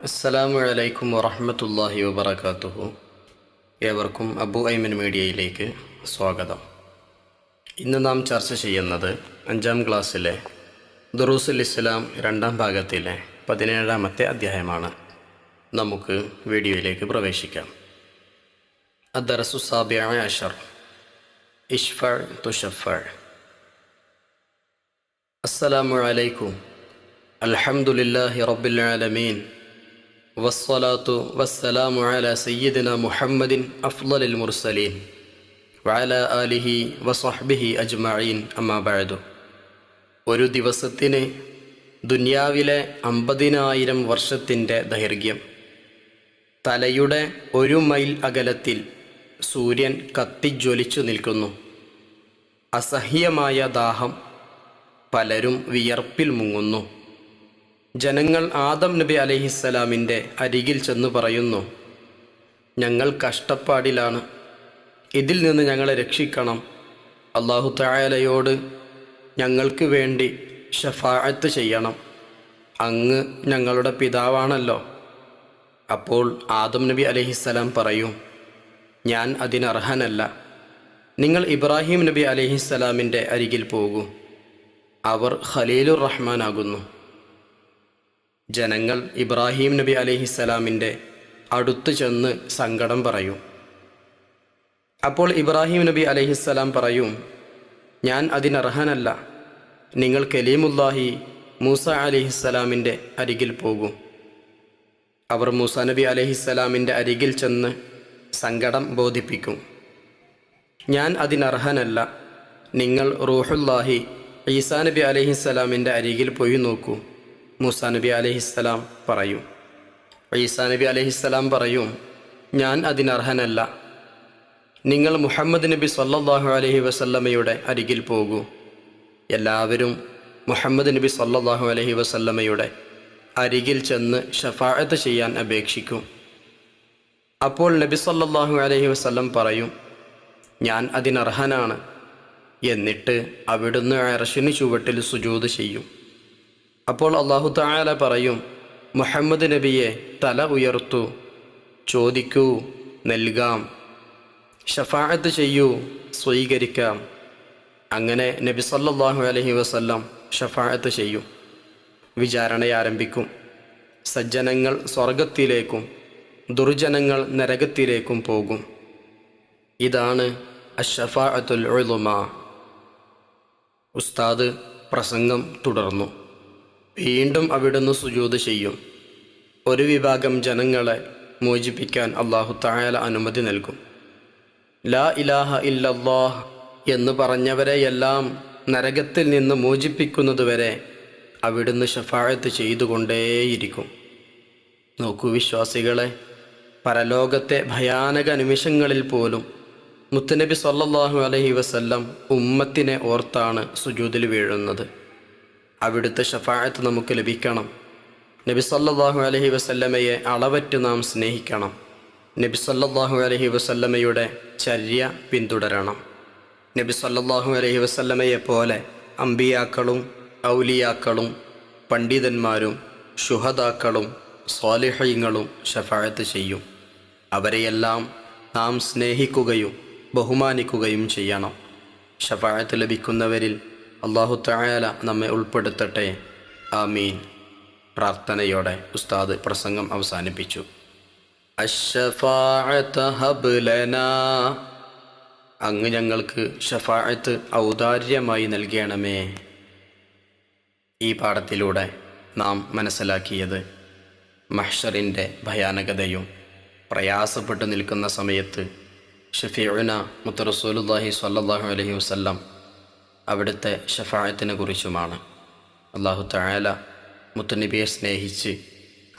അസ്സലാമു അലൈക്കും വറഹ്മത്തുള്ളാഹി വബറകാതുഹു. ഏവർക്കും അബു ഐമൻ മീഡിയയിലേക്ക് സ്വാഗതം. ഇന്ന് നാം ചർച്ച ചെയ്യുന്നത് 5ാം ക്ലാസ്സിലെ ദുറൂസുൽ ഇസ്ലാം 2ാം ഭാഗത്തിലെ 17ാമത്തെ അധ്യായമാണ്. നമുക്ക് വീഡിയോയിലേക്ക് പ്രവേശിക്കാം. അദ്ദറസു സാബിഅ അശർ, ഇശ്ഫഅ തുശഫഅ. അസ്സലാമു അലൈക്കും, അൽഹംദുലില്ലാഹി റബ്ബിൽ ആലമീൻ, വസ്സലാത്തു വസ്സലാമു അലാ സയ്യിദിന മുഹമ്മദിൻ അഫ്ളലിൽ മുർസലീൻ വഅലാ ആലിഹി വസ്വഹ്ബിഹി അജ്മഈൻ. അമ്മാ ബഅദു. ഒരു ദിവസത്തിന് ദുനിയാവിലെ 50,000 വർഷത്തിൻ്റെ ദൈർഘ്യം. തലയുടെ 1 മൈൽ അകലത്തിൽ സൂര്യൻ കത്തിജ്വലിച്ചു നിൽക്കുന്നു. അസഹ്യമായ ദാഹം. പലരും വിയർപ്പിൽ മുങ്ങുന്നു. ജനങ്ങൾ ആദം നബി അലൈഹിസ്സലാമിൻ്റെ അരികിൽ ചെന്ന് പറയുന്നു, ഞങ്ങൾ കഷ്ടപ്പാടിലാണ്, ഇതിൽ നിന്ന് ഞങ്ങളെ രക്ഷിക്കണം. അല്ലാഹു തആലയോട് ഞങ്ങൾക്ക് വേണ്ടി ശഫാഅത്ത് ചെയ്യണം, അങ്ങ് ഞങ്ങളുടെ പിതാവാണല്ലോ. അപ്പോൾ ആദം നബി അലൈഹിസ്സലാം പറയും, ഞാൻ അതിനർഹനല്ല. നിങ്ങൾ ഇബ്രാഹിം നബി അലൈഹിസ്സലാമിൻ്റെ അരികിൽ പോകൂ, അവർ ഖലീലുർ റഹ്മാൻ ആകുന്നു. ജനങ്ങൾ ഇബ്രാഹിം നബി അലൈഹിസ്സലാമിൻ്റെ അടുത്ത് ചെന്ന് സങ്കടം പറയും. അപ്പോൾ ഇബ്രാഹിം നബി അലൈഹിസ്സലാം പറയും, ഞാൻ അതിനർഹനല്ല. നിങ്ങൾ കലീമുല്ലാഹി മൂസ അലൈഹിസ്സലാമിൻ്റെ അരികിൽ പോകൂ. അവർ മൂസ നബി അലൈഹിസ്സലാമിൻ്റെ അരികിൽ ചെന്ന് സങ്കടം ബോധിപ്പിക്കും. ഞാൻ അതിനർഹനല്ല. നിങ്ങൾ റൂഹുല്ലാഹി ഈസാ നബി അലൈഹിസ്സലാമിൻ്റെ അരികിൽ പോയി നോക്കൂ. മൂസാ നബി അലൈഹിസ്സലാം പറയും. ഈസാ നബി അലൈഹിസ്സലാം പറയും, ഞാൻ അതിനർഹനല്ല. നിങ്ങൾ മുഹമ്മദ് നബി സല്ലല്ലാഹു അലൈഹി വസല്ലമയുടെ അരികിൽ പോകൂ. എല്ലാവരും മുഹമ്മദ് നബി സല്ലല്ലാഹു അലൈഹി വസല്ലമയുടെ അരികിൽ ചെന്ന് ശഫാഅത്ത് ചെയ്യാൻ അപേക്ഷിക്കും. അപ്പോൾ നബി സല്ലല്ലാഹു അലൈഹി വസല്ലം പറയും, ഞാൻ അതിനർഹനാണ്. എന്നിട്ട് അവിടുന്ന് അർശിന് ചുവട്ടിൽ സുജൂദ് ചെയ്യും. അപ്പോൾ അല്ലാഹു തആല പറയും, മുഹമ്മദ് നബിയെ തല ഉയർത്തു, ചോദിക്കൂ, നൽകാം, ശഫാഅത്ത് ചെയ്യൂ, സ്വീകരിക്കാം. അങ്ങനെ നബി സല്ലല്ലാഹു അലൈഹി വസല്ലം ശഫാഅത്ത് ചെയ്യും. വിചാരണ ആരംഭിക്കും. സജ്ജനങ്ങൾ സ്വർഗത്തിലേക്കും ദുർജനങ്ങൾ നരകത്തിലേക്കും പോകും. ഇതാണ് അശ്ശഫാഅത്തുൽ ഉളുമ. ഉസ്താദ് പ്രസംഗം തുടർന്നു. വീണ്ടും അവിടുന്ന് സുജൂദ് ചെയ്യും. ഒരു വിഭാഗം ജനങ്ങളെ മോചിപ്പിക്കാൻ അല്ലാഹു തആല അനുമതി നൽകും. ലാ ഇലാഹ ഇല്ലല്ലാഹ് എന്ന് പറഞ്ഞവരെയെല്ലാം നരകത്തിൽ നിന്ന് മോചിപ്പിക്കുന്നതുവരെ അവിടുന്ന് ശഫാഅത്ത് ചെയ്തുകൊണ്ടേയിരിക്കും. നോക്കൂ വിശ്വാസികളെ, പരലോകത്തെ ഭയാനക നിമിഷങ്ങളിൽ പോലും മുത്തുനബി സല്ലല്ലാഹു അലൈഹി വസല്ലം ഉമ്മത്തിനെ ഓർത്താണ് സുജൂദിൽ വീഴുന്നത്. അവിടുത്തെ ശഫാഅത്ത് നമുക്ക് ലഭിക്കണം. നബി സല്ലല്ലാഹു അലൈഹി വസല്ലമയെ അളവറ്റ് നാം സ്നേഹിക്കണം. നബി സല്ലല്ലാഹു അലൈഹി വസല്ലമയുടെ ചര്യ പിന്തുടരണം. നബി സല്ലല്ലാഹു അലൈഹി വസല്ലമയെ പോലെ അമ്പിയാക്കളും ഔലിയാക്കളും പണ്ഡിതന്മാരും ശുഹദാക്കളും സ്വാലിഹീങ്ങളും ശഫാഅത്ത് ചെയ്യും. അവരെയെല്ലാം നാം സ്നേഹിക്കുകയും ബഹുമാനിക്കുകയും ചെയ്യണം. ശഫാഅത്ത് ലഭിക്കുന്നവരിൽ അല്ലാഹു തആല നമ്മെ ഉൾപ്പെടുത്തട്ടെ. ആമീൻ. പ്രാർത്ഥനയോടെ ഉസ്താദ് പ്രസംഗം അവസാനിപ്പിച്ചു. അശ്ശഫാഅത ഹബ് ലനാ, അങ്ങ് ഞങ്ങൾക്ക് ശഫാഅത്ത് ഔദാര്യമായി നൽകണമേ. ഈ പാഠത്തിലൂടെ നാം മനസ്സിലാക്കിയത് മഹ്ശറിൻ്റെ ഭയാനകതയും പ്രയാസപ്പെട്ടു നിൽക്കുന്ന സമയത്ത് ഷഫീഉന മുത്ത് റസൂലുള്ളാഹി സ്വല്ലല്ലാഹു അലൈഹി വസല്ലം അവിടുത്തെ ശഫാഅത്തിനെ കുറിച്ചുമാണ്. അല്ലാഹു തആല മുത്തുനബിയെ സ്നേഹിച്ച്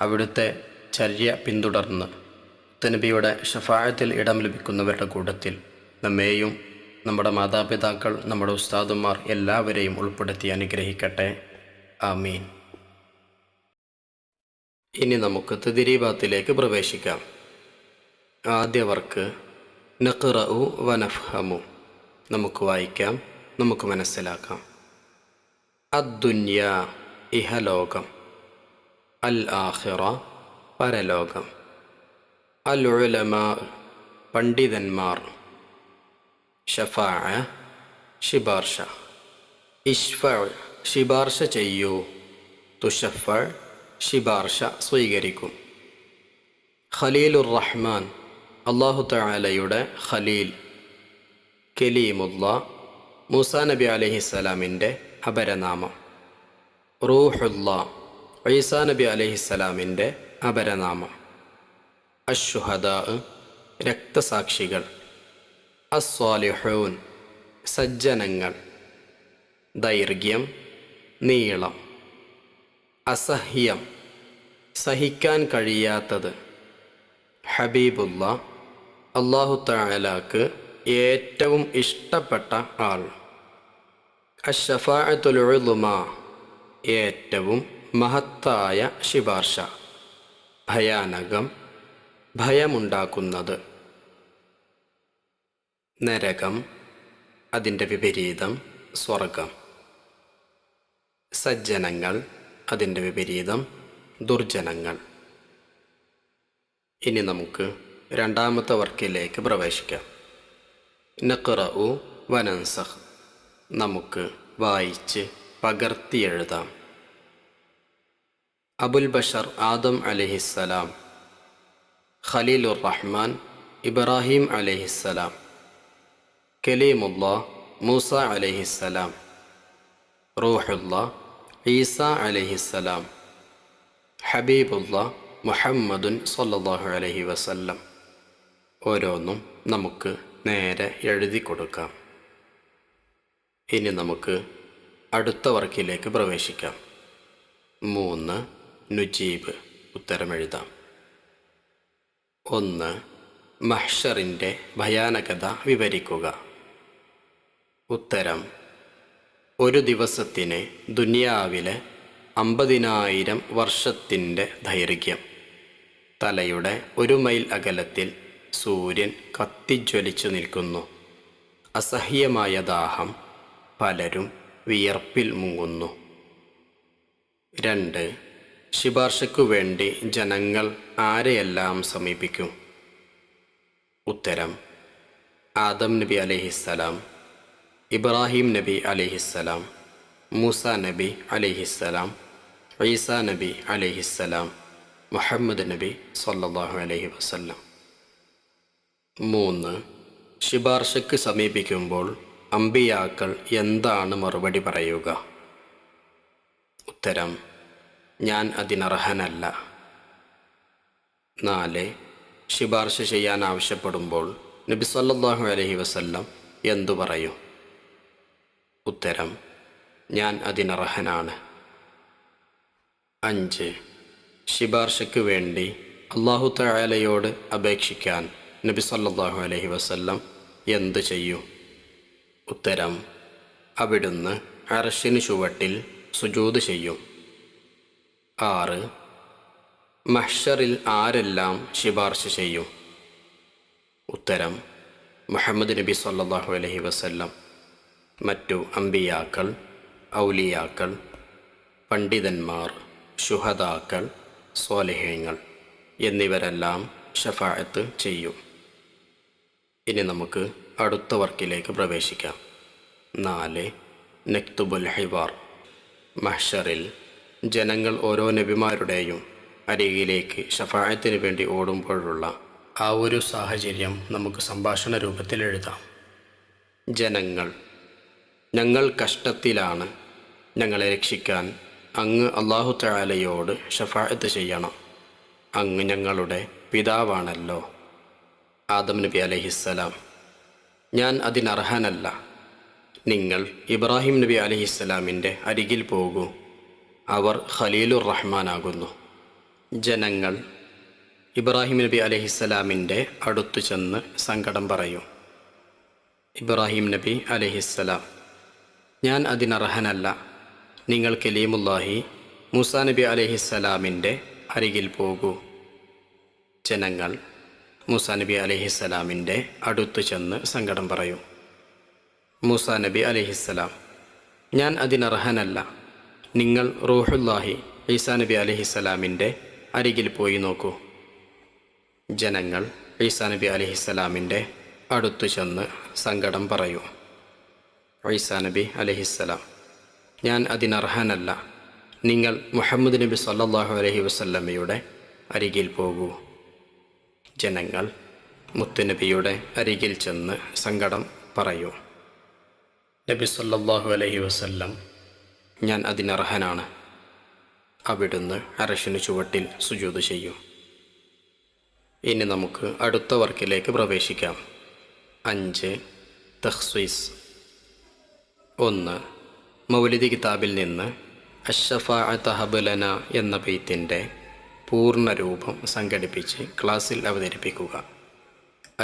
അവിടുത്തെ ചര്യ പിന്തുടർന്ന് മുത്തുനബിയുടെ ശഫാഅത്തിൽ ഇടം ലഭിക്കുന്നവരുടെ കൂട്ടത്തിൽ നമ്മെയും നമ്മുടെ മാതാപിതാക്കൾ, നമ്മുടെ ഉസ്താദുമാർ എല്ലാവരെയും ഉൾപ്പെടുത്തി അനുഗ്രഹിക്കട്ടെ. ആമീൻ. ഇനി നമുക്ക് തദ്രീബാത്തിലേക്ക് പ്രവേശിക്കാം. ആദ്യ വർക്ക് നഖ്റഉ വനഫ്ഹമു. നമുക്ക് വായിക്കാം, നമുക്ക് മനസ്സിലാക്കാം. അദ്ദുന്യ ഇഹലോകം, അൽ ആഖിറ പരലോകം. അൽ ഉലമാ പണ്ഡിതന്മാർ. ഷഫാഅ ശിപാർശ. ഇശ്ഫഅ ശിപാർശ ചെയ്യൂ. തുഷഫഅ ശിപാർശ സ്വീകരിക്കും. ഖലീലുർ റഹ്മാൻ അല്ലാഹു തആലയുടെ ഖലീൽ. കലീമുല്ലാ മൂസാ നബി അലൈഹിസ്സലാമിൻ്റെ അപരനാമം. റൂഹുല്ലാ ഈസാ നബി അലൈഹിസ്സലാമിൻ്റെ അപരനാമം. അശ്ശുഹദാ രക്തസാക്ഷികൾ. അസ്സാലിഹൂൻ സജ്ജനങ്ങൾ. ദൈർഘ്യം നീളം. അസഹ്യം സഹിക്കാൻ കഴിയാത്തത്. ഹബീബുള്ള അല്ലാഹു തആലാക്ക് ഏറ്റവും ഇഷ്ടപ്പെട്ട ആൾ. അശ്ശഫാഅത്തുൽ ഉളുമാ ഏറ്റവും മഹത്തായ ശിപാർശ. ഭയാനകം ഭയമുണ്ടാക്കുന്നത്. നരകം അതിൻ്റെ വിപരീതം സ്വർഗം. സജ്ജനങ്ങൾ അതിൻ്റെ വിപരീതം ദുർജനങ്ങൾ. ഇനി നമുക്ക് രണ്ടാമത്തെ വർക്കിലേക്ക് പ്രവേശിക്കാം. നഖ്റഉ വനൻസഖ് നമുക്ക് വായിച്ച് പകർത്തി എഴുതാം. അബുൽ ബഷർ ആദം അലൈഹിസ്സലാം. ഖലീലുർ റഹ്മാൻ ഇബ്രാഹിം അലൈഹിസ്സലാം. കലീമുല്ലാ മൂസ അലൈഹിസ്സലാം. റൂഹുല്ലാ ഈസ അലൈഹിസ്സലാം. ഹബീബുല്ലാ മുഹമ്മദുൻ സ്വല്ലല്ലാഹു അലൈഹി വസല്ലം. ഓരോന്നും നമുക്ക് നേരെ എഴുതി കൊടുക്കാം. ഇനി നമുക്ക് അടുത്ത വർക്കിലേക്ക് പ്രവേശിക്കാം. 3 നുജീബ് ഉത്തരമെഴുതാം. 1 മഹ്ശറിൻ്റെ ഭയാനകത വിവരിക്കുക. ഉത്തരം: ഒരു ദിവസത്തിന് ദുനിയാവിലെ 50,000 വർഷത്തിൻ്റെ ദൈർഘ്യം. തലയുടെ 1 മൈൽ അകലത്തിൽ സൂര്യൻ കത്തിജ്വലിച്ചു നിൽക്കുന്നു. അസഹ്യമായ ദാഹം. പലരും വിയർപ്പിൽ മുങ്ങുന്നു. 2 ശിപാർശയ്ക്കു വേണ്ടി ജനങ്ങൾ ആരെയെല്ലാം സമീപിക്കും? ഉത്തരം: ആദം നബി അലൈഹിസ്സലാം, ഇബ്രാഹിം നബി അലൈഹിസ്സലാം, മൂസ നബി അലൈഹിസ്സലാം, ഈസാ നബി അലൈഹിസ്സലാം, മുഹമ്മദ് നബി സ്വല്ലല്ലാഹു അലൈഹി വസല്ലം. 3 ശിപാർശയ്ക്ക് സമീപിക്കുമ്പോൾ അമ്പിയാക്കൾ എന്താണ് മറുപടി പറയുക? ഉത്തരം: ഞാൻ അതിനർഹനല്ല. 4 ശിപാർശ ചെയ്യാൻ ആവശ്യപ്പെടുമ്പോൾ നബി സ്വല്ലല്ലാഹു അലൈഹി വസല്ലം എന്തു പറയും? ഉത്തരം: ഞാൻ അതിനർഹനാണ്. 5 ശിപാർശയ്ക്ക് വേണ്ടി അല്ലാഹു തആലയോട് അപേക്ഷിക്കാൻ നബി സല്ലല്ലാഹു അലൈഹി വസല്ലം എന്തു ചെയ്യും? ഉത്തരം: അവിടുന്ന് അർശിന് ചുവട്ടിൽ സുജൂദ് ചെയ്യും. 6 മഹ്ശറിൽ ആരെല്ലാം ശിപാർശ ചെയ്യും? ഉത്തരം: മുഹമ്മദ് നബി സല്ലല്ലാഹു അലൈഹി വസല്ലം, മറ്റു അമ്പിയാക്കൾ, ഔലിയാക്കൾ, പണ്ഡിതന്മാർ, ശുഹദാക്കൾ, സ്വാലിഹീങ്ങൾ എന്നിവരെല്ലാം ശഫാഅത്ത് ചെയ്യും. ഇനി നമുക്ക് അടുത്ത വർക്കിലേക്ക് പ്രവേശിക്കാം. 4 നക്തുബുൽ ഹിവാർ. മഹ്ശറിൽ ജനങ്ങൾ ഓരോ നബിമാരുടെയും അരികിലേക്ക് ശഫാഅത്തിന് വേണ്ടി ഓടുമ്പോഴുള്ള ആ ഒരു സാഹചര്യം നമുക്ക് സംഭാഷണ രൂപത്തിൽ എഴുതാം. ജനങ്ങൾ: ഞങ്ങൾ കഷ്ടത്തിലാണ്. ഞങ്ങളെ രക്ഷിക്കാൻ അങ്ങ് അല്ലാഹു തആലയോട് ശഫാഅത്ത് ചെയ്യണം. അങ്ങ് ഞങ്ങളുടെ പിതാവാണല്ലോ. ആദം നബി അലൈഹിസ്സലാം: ഞാൻ അതിനർഹനല്ല. നിങ്ങൾ ഇബ്രാഹിം നബി അലൈഹിസ്സലാമിൻ്റെ അരികിൽ പോകൂ. അവർ ഖലീലുർ റഹ്മാനാകുന്നു. ജനങ്ങൾ ഇബ്രാഹിം നബി അലൈഹിസ്സലാമിൻ്റെ അടുത്തു ചെന്ന് സങ്കടം പറയും. ഇബ്രാഹിം നബി അലൈഹിസ്സലാം: ഞാൻ അതിനർഹനല്ല. നിങ്ങൾ കലീമുല്ലാഹി മൂസാ നബി അലൈഹിസ്സലാമിൻ്റെ അരികിൽ പോകൂ. ജനങ്ങൾ മൂസാ നബി അലൈഹിസ്സലാമിൻ്റെ അടുത്തു ചെന്ന് സങ്കടം പറയും. മൂസാ നബി അലൈഹിസ്സലാം: ഞാൻ അതിനർഹനല്ല. നിങ്ങൾ റൂഹുല്ലാഹി ഈസാ നബി അലൈഹിസ്സലാമിൻ്റെ അരികിൽ പോയി നോക്കൂ. ജനങ്ങൾ ഈസാ നബി അലൈഹിസ്സലാമിൻ്റെ അടുത്തു ചെന്ന് സങ്കടം പറയൂ. ഈസാ നബി അലൈഹിസ്സലാം, ഞാൻ അതിനർഹനല്ല, നിങ്ങൾ മുഹമ്മദ് നബി സല്ലല്ലാഹു അലൈഹി വസല്ലമയുടെ അരികിൽ പോകൂ. ജനങ്ങൾ മുത്തുനബിയുടെ അരികിൽ ചെന്ന് സങ്കടം പറയൂ. നബി സല്ലല്ലാഹു അലൈഹി വസല്ലം, ഞാൻ അതിനർഹനാണ്. അവിടുന്ന് അർശിന് ചുവട്ടിൽ സുജൂദ് ചെയ്യും. ഇനി നമുക്ക് അടുത്ത വർക്കിലേക്ക് പ്രവേശിക്കാം. 5 തഖ്സീസ്. 1. മൗലിദി കിതാബിൽ നിന്ന് അശ്ശഫാഅത ഹബ് ലനാ എന്ന ബൈത്തിൻ്റെ പൂർണ്ണരൂപം സംഘടിപ്പിച്ച് ക്ലാസ്സിൽ അവതരിപ്പിക്കുക.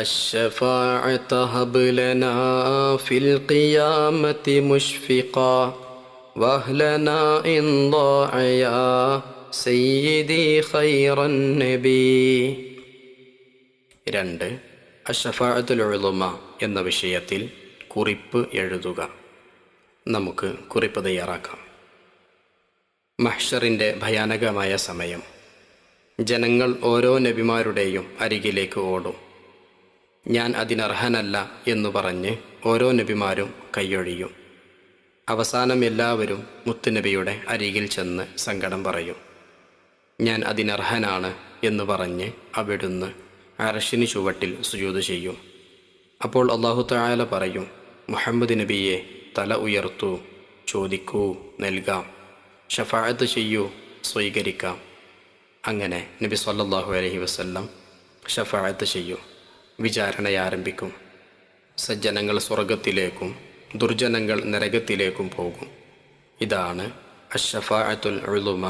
അശ്ശഫാഅത ഹബ് ലനാ ഫിൽ ഖിയാമത്തി മുഷ്ഫിഖാ വഹ്ലനാ ഇൻ ളാഅ സയ്യിദി ഖൈറൻ നബി. 2. അശ്ശഫാഅത്തുൽ ഉളുമ എന്ന വിഷയത്തിൽ കുറിപ്പ് എഴുതുക. നമുക്ക് കുറിപ്പ് തയ്യാറാക്കാം. മഹ്ശറിൻ്റെ ഭയാനകമായ സമയം. ജനങ്ങൾ ഓരോ നബിമാരുടെയും അരികിലേക്ക് ഓടും. ഞാൻ അതിനർഹനല്ല എന്നു പറഞ്ഞ് ഓരോ നബിമാരും കൈയൊഴിയും. അവസാനം എല്ലാവരും മുത്തുനബിയുടെ അരികിൽ ചെന്ന് സങ്കടം പറയും. ഞാൻ അതിനർഹനാണ് എന്ന് പറഞ്ഞ് അവിടുന്ന് അർശിന് ചുവട്ടിൽ സുജൂദ് ചെയ്യും. അപ്പോൾ അല്ലാഹു തആല പറയും, മുഹമ്മദ് നബിയെ തല ഉയർത്തൂ, ചോദിക്കൂ, നൽകാം, ഷഫാഅത്ത് ചെയ്യൂ, സ്വീകരിക്കാം. അങ്ങനെ നബി സല്ലല്ലാഹു അലൈഹി വസല്ലം ഷഫാഅത്ത് ചെയ്യും. വിചാരണ ആരംഭിക്കും. സജ്ജനങ്ങൾ സ്വർഗത്തിലേക്കും ദുർജനങ്ങൾ നരകത്തിലേക്കും പോകും. ഇതാണ് അശ്ശഫാഅത്തുൽ ഉളുമ.